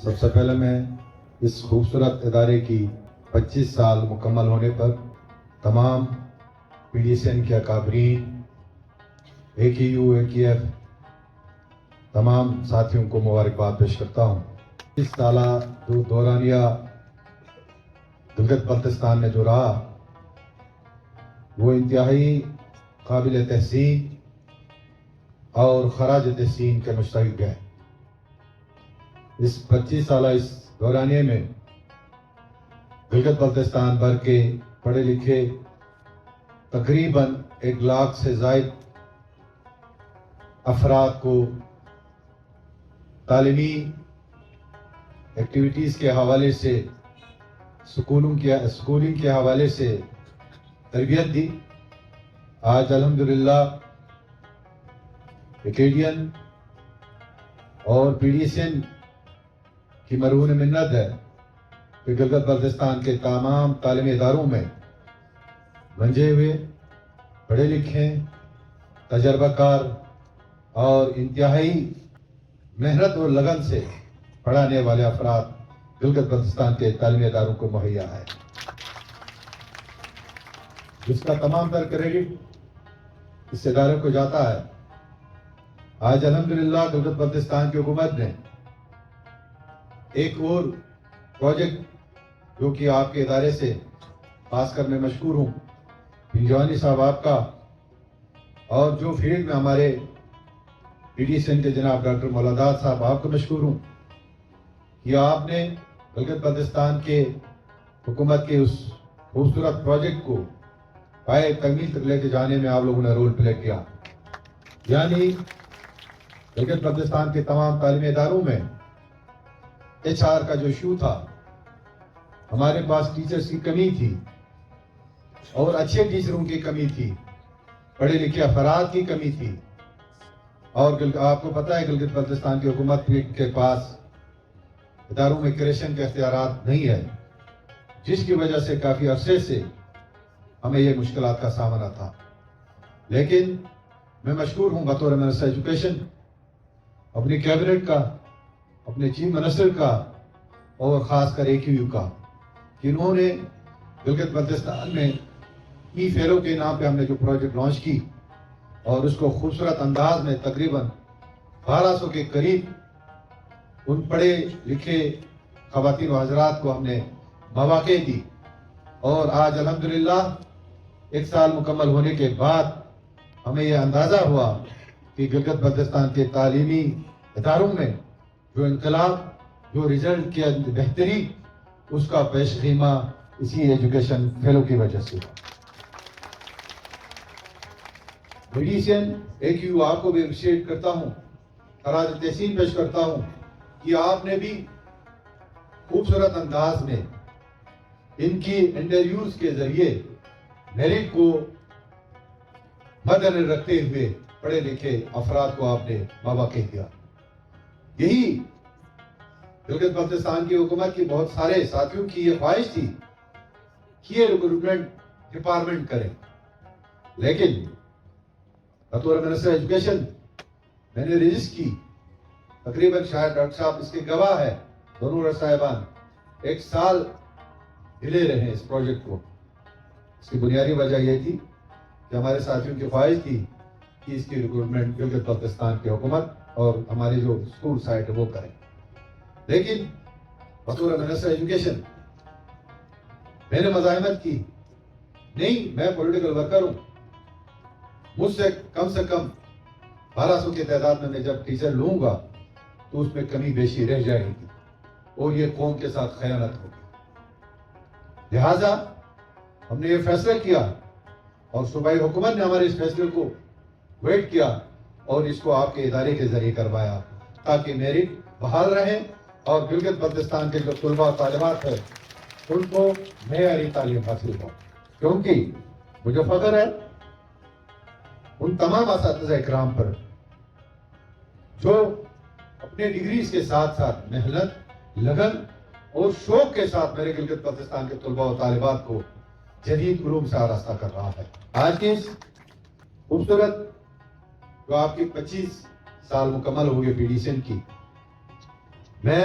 سب سے پہلے میں اس خوبصورت ادارے کی 25 سال مکمل ہونے پر تمام پی ڈی سی این کے اکابرین، اے کے یو، اے کے ایف تمام ساتھیوں کو مبارکباد پیش کرتا ہوں۔ اس سالہ دورانیہ گلگت بلتستان میں جو رہا وہ انتہائی قابل تحسین اور خراج تحسین کے مستحق ہے۔ اس 25 سالہ اس دورانیے میں گلگت بلتستان بھر کے پڑھے لکھے تقریباً 1 لاکھ سے زائد افراد کو تعلیمی ایکٹیویٹیز کے حوالے سے، اسکولنگ کے حوالے سے تربیت دی۔ آج الحمدللہ ایکیڈین اور پی ڈی سی این کی مرہون منت ہے کہ گلگت بلتستان کے تمام تعلیمی اداروں میں منجے ہوئے، پڑھے لکھے، تجربہ کار اور انتہائی محنت اور لگن سے پڑھانے والے افراد گلگت بلتستان کے تعلیمی اداروں کو مہیا ہے، جس کا تمام تر کریڈٹ اس ادارے کو جاتا ہے۔ آج الحمدللہ گلگت بلتستان کی حکومت نے ایک اور پروجیکٹ جو کہ آپ کے ادارے سے خاص کر میں مشکور ہوں جوانی صاحب آپ کا، اور جو فیلڈ میں ہمارے پی ڈی سی این کے جناب ڈاکٹر مولادات صاحب آپ کو مشکور ہوں کہ آپ نے گلگت بلتستان کے حکومت کے اس خوبصورت پروجیکٹ کو پائے تکمیل تک لے کے جانے میں آپ لوگوں نے رول پلے کیا۔ یعنی گلگت بلتستان کے تمام تعلیمی اداروں میں ایچ آر کا جو ایشو تھا، ہمارے پاس ٹیچرز کی کمی تھی اور اچھے ٹیچروں کی کمی تھی، پڑھے لکھے افراد کی کمی تھی، اور آپ کو پتہ ہے گلگت بلتستان کی حکومت کے پاس اداروں میں کریشن کے اختیارات نہیں ہے، جس کی وجہ سے کافی عرصے سے ہمیں یہ مشکلات کا سامنا تھا۔ لیکن میں مشکور ہوں بطور منسٹر ایجوکیشن اپنی کیبنٹ کا، اپنے چیف منسٹر کا اور خاص کر اے کیو یو کا کہ انہوں نے گلگت بلتستان میں ای فیلو کے نام پہ ہم نے جو پروجیکٹ لانچ کی اور اس کو خوبصورت انداز میں تقریباً 1200 کے قریب ان پڑھے لکھے خواتین و حضرات کو ہم نے مواقع دی، اور آج الحمدللہ 1 سال مکمل ہونے کے بعد ہمیں یہ اندازہ ہوا کہ گلگت بلتستان کے تعلیمی اداروں میں جو انقلاب، جو رزلٹ کی بہتری، اس کا پیش خیمہ اسی ایجوکیشن فیلو کی وجہ سے ہوا۔ P D C N, a Q you آپ کو بھی اپریشیٹ کرتا ہوں، خراج تحسین پیش کرتا ہوں کہ آپ نے بھی خوبصورت انداز میں ان کی انٹرویوز کے ذریعے میرٹ کو مدنظر رکھتے ہوئے پڑھے لکھے افراد کو آپ نے مواقع دیا۔ یہی گلگت بلتستان کی حکومت کی بہت سارے ساتھیوں کی یہ خواہش تھی کہ یہ ریکروٹمنٹ ڈپارٹمنٹ کریں، لیکن بطور منسٹر ایجوکیشن میں نے رجسٹ کی، تقریباً شاید ڈاکٹر صاحب اس کے گواہ ہے، دونوں صاحبان 1 سال ڈیلے رہے اس پروجیکٹ کو۔ اس کی بنیادی وجہ یہ تھی کہ ہمارے ساتھیوں کی خواہش تھی کہ اس کی ریکروٹمنٹ گلگت بلتستان کی حکومت اور ہماری جو اسکول سائٹ ہے وہ کریں، لیکن بطور منسٹر ایجوکیشن میں نے مزاحمت کی، نہیں میں پولیٹیکل ورکر ہوں، مجھ سے کم 1200 کی تعداد میں جب ٹیچر لوں گا تو اس میں کمی بیشی رہ جائے گی اور یہ قوم کے ساتھ خیانت ہوگی۔ لہٰذا ہم نے یہ فیصلہ کیا اور صوبائی حکومت نے ہمارے اس فیصلے کو ویٹ کیا اور اس کو آپ کے ادارے کے ذریعے کروایا تاکہ میرٹ بحال رہے اور گلگت بلتستان کے جو طلباء و طالبات ہیں ان کو معیاری تعلیم حاصل ہو، کیونکہ مجھے فخر ہے ان تمام اساتذہ اکرام پر جو اپنے ڈگریز کے ساتھ ساتھ محنت، لگن اور شوق کے ساتھ میرے گلگت بلتستان کے طلباء و طالبات کو جدید علوم سے آراستہ کر رہا ہے۔ آج کی اس خوبصورت جو آپ کی 25 سال مکمل ہو گئے پی ڈی سی این کی، میں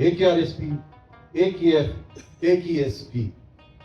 AKRSP, AKF, AKSP